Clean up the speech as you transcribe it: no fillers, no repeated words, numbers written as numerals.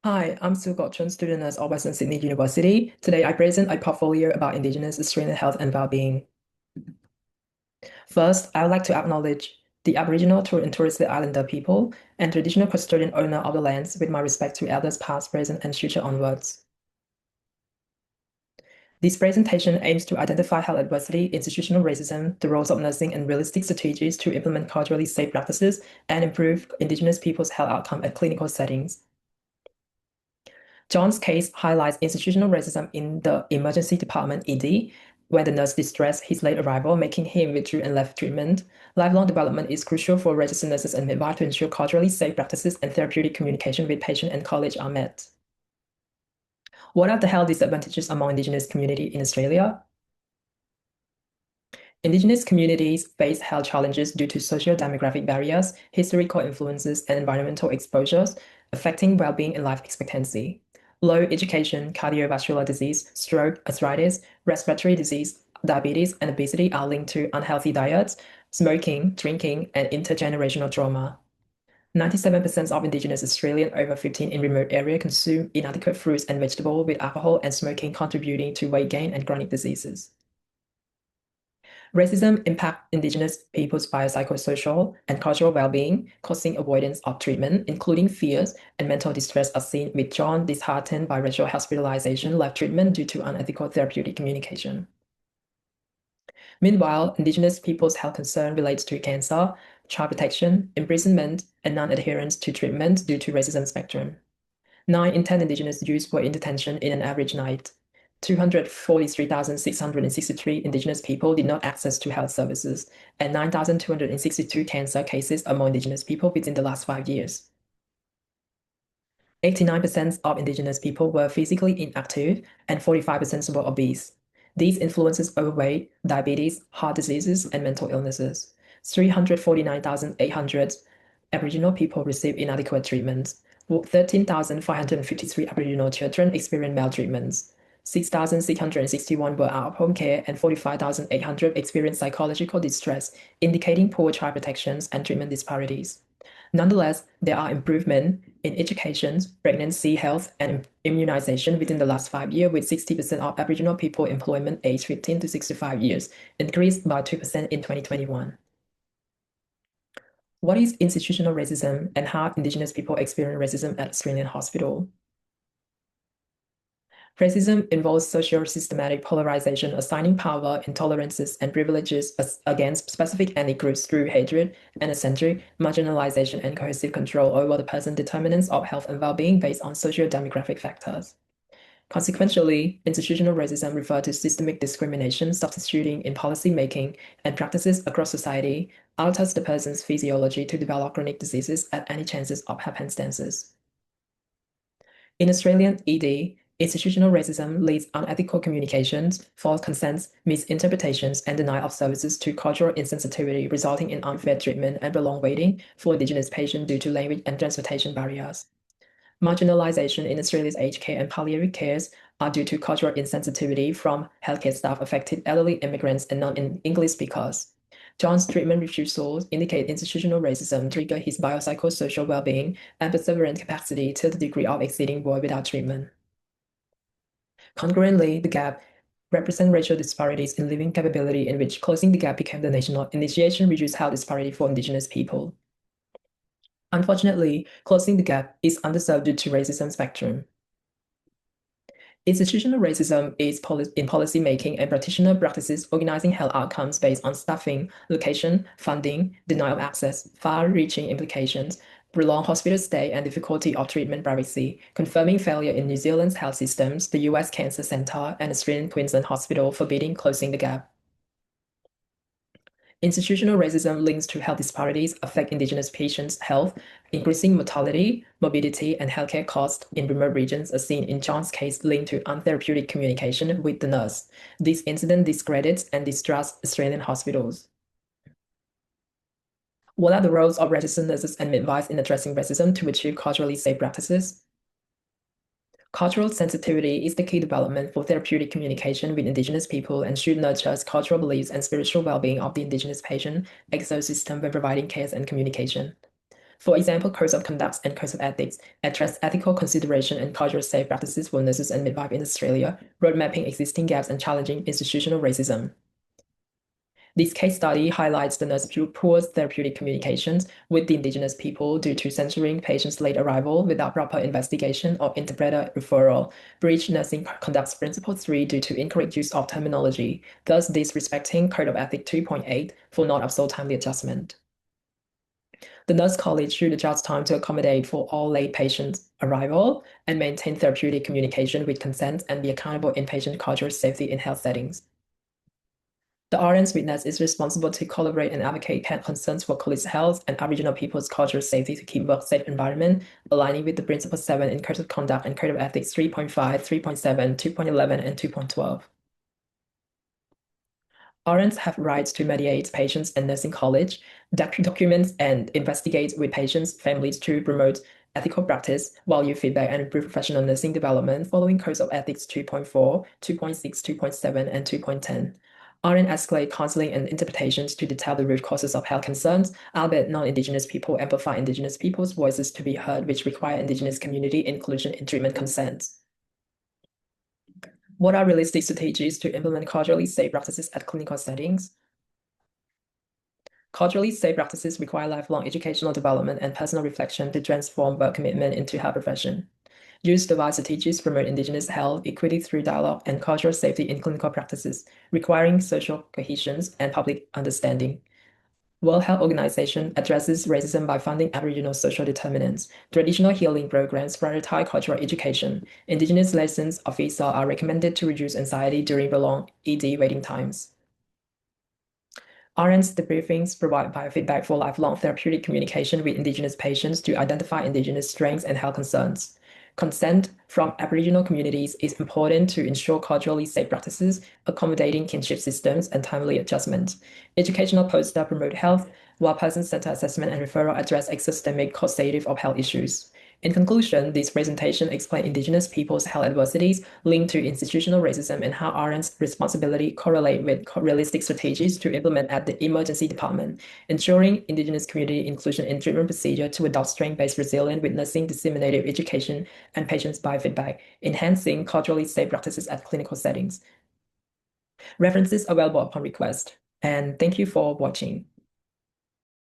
Hi, I'm Sue Gotchen, student nurse at Western Sydney University. Today, I present a portfolio about Indigenous Australian health and well-being. First, I would like to acknowledge the Aboriginal and Torres Strait Islander people and traditional custodian owner of the lands with my respect to elders past, present, and future onwards. This presentation aims to identify health adversity, institutional racism, the roles of nursing, and realistic strategies to implement culturally safe practices and improve Indigenous people's health outcome at clinical settings. John's case highlights institutional racism in the emergency department (ED), where the nurse distressed his late arrival, making him withdrew and left treatment. Lifelong development is crucial for registered nurses and midwives to ensure culturally safe practices and therapeutic communication with patient and colleagues are met. What are the health disadvantages among Indigenous community in Australia? Indigenous communities face health challenges due to socio-demographic barriers, historical influences, and environmental exposures, affecting well-being and life expectancy. Low education, cardiovascular disease, stroke, arthritis, respiratory disease, diabetes, and obesity are linked to unhealthy diets, smoking, drinking, and intergenerational trauma. 97% of Indigenous Australians over 15 in remote areas consume inadequate fruits and vegetables, with alcohol and smoking contributing to weight gain and chronic diseases. Racism impacts Indigenous people's biopsychosocial and cultural well-being, causing avoidance of treatment, including fears and mental distress as seen with John disheartened by racial hospitalization, left treatment due to unethical therapeutic communication. Meanwhile, Indigenous people's health concern relates to cancer, child protection, imprisonment, and non-adherence to treatment due to racism spectrum. 9 in 10 Indigenous youths were in detention in an average night. 243,663 Indigenous people did not access to health services, and 9,262 cancer cases among Indigenous people within the last 5 years. 89% of Indigenous people were physically inactive, and 45% were obese. These influences overweight, diabetes, heart diseases, and mental illnesses. 349,800 Aboriginal people received inadequate treatments. 13,553 Aboriginal children experienced maltreatments. 6,661 were out of home care, and 45,800 experienced psychological distress, indicating poor child protections and treatment disparities. Nonetheless, there are improvements in education, pregnancy health, and immunization within the last 5 years, with 60% of Aboriginal people employment aged 15 to 65 years, increased by 2% in 2021. What is institutional racism and how Indigenous people experience racism at Australian hospital? Racism involves social systematic polarization, assigning power, intolerances, and privileges against specific ethnic groups through hatred, ethnocentric, marginalization, and coercive control over the person determinants of health and well-being based on socio-demographic factors. Consequentially, institutional racism refers to systemic discrimination substituting in policy making and practices across society, alters the person's physiology to develop chronic diseases at any chances of happenstances. In Australian ED, institutional racism leads unethical communications, false consents, misinterpretations, and denial of services to cultural insensitivity, resulting in unfair treatment and prolonged waiting for Indigenous patients due to language and transportation barriers. Marginalization in Australia's aged care and palliative cares are due to cultural insensitivity from healthcare staff affecting elderly immigrants and non-English speakers. John's treatment refusals indicate institutional racism trigger his biopsychosocial well-being and perseverance capacity to the degree of exceeding void without treatment. Concurrently, the gap represents racial disparities in living capability in which closing the gap became the national initiation reduced health disparity for Indigenous people. Unfortunately, closing the gap is underserved due to racism spectrum. Institutional racism is in policy making and practitioner practices organizing health outcomes based on staffing, location, funding, denial of access, far-reaching implications, prolonged hospital stay, and difficulty of treatment privacy, confirming failure in New Zealand's health systems, the US Cancer Centre, and Australian Queensland Hospital forbidding closing the gap. Institutional racism links to health disparities affect Indigenous patients' health, increasing mortality, morbidity, and healthcare costs in remote regions, as seen in John's case linked to untherapeutic communication with the nurse. This incident discredits and distrusts Australian hospitals. What are the roles of registered nurses and midwives in addressing racism to achieve culturally safe practices? Cultural sensitivity is the key development for therapeutic communication with Indigenous people and should nurture cultural beliefs and spiritual well-being of the Indigenous patient ecosystem when providing care and communication. For example, codes of conduct and codes of ethics address ethical consideration and cultural safe practices for nurses and midwives in Australia, roadmapping existing gaps and challenging institutional racism. This case study highlights the nurse poor therapeutic communications with the Indigenous people due to censoring patients' late arrival without proper investigation or interpreter referral, breach nursing conduct principle 3 due to incorrect use of terminology, thus disrespecting Code of Ethics 2.8 for not absolute timely adjustment. The nurse college should adjust time to accommodate for all late patients' arrival and maintain therapeutic communication with consent and be accountable in patient culture safety in health settings. The RN's witness is responsible to collaborate and advocate concerns for colleagues' health and Aboriginal people's cultural safety to keep work safe environment, aligning with the Principle 7 in Code of Conduct and Code of Ethics 3.5, 3.7, 2.11, and 2.12. RNs have rights to mediate patients and nursing college, document and investigate with patients' families to promote ethical practice, value feedback, and improve professional nursing development following Codes of Ethics 2.4, 2.6, 2.7, and 2.10. RN escalate counseling and interpretations to detect the root causes of health concerns, albeit non-Indigenous people amplify Indigenous people's voices to be heard, which require Indigenous community inclusion in treatment consent. What are realistic strategies to implement culturally safe practices at clinical settings? Culturally safe practices require lifelong educational development and personal reflection to transform work commitment into health profession. Use device strategies to promote Indigenous health equity through dialogue and cultural safety in clinical practices, requiring social cohesion and public understanding. World Health Organization addresses racism by funding Aboriginal social determinants. Traditional healing programs prioritize cultural education. Indigenous lessons officers are recommended to reduce anxiety during prolonged ED waiting times. RN's debriefings provide biofeedback for lifelong therapeutic communication with Indigenous patients to identify Indigenous strengths and health concerns. Consent from Aboriginal communities is important to ensure culturally safe practices, accommodating kinship systems, and timely adjustment. Educational posters promote health, while person-centered assessment and referral address systemic causative of health issues. In conclusion, this presentation explains Indigenous people's health adversities linked to institutional racism and how RN's responsibility correlate with realistic strategies to implement at the emergency department, ensuring Indigenous community inclusion in treatment procedure to adopt strength-based resilient witnessing, disseminated education, and patients biofeedback, enhancing culturally safe practices at clinical settings. References available upon request. And thank you for watching.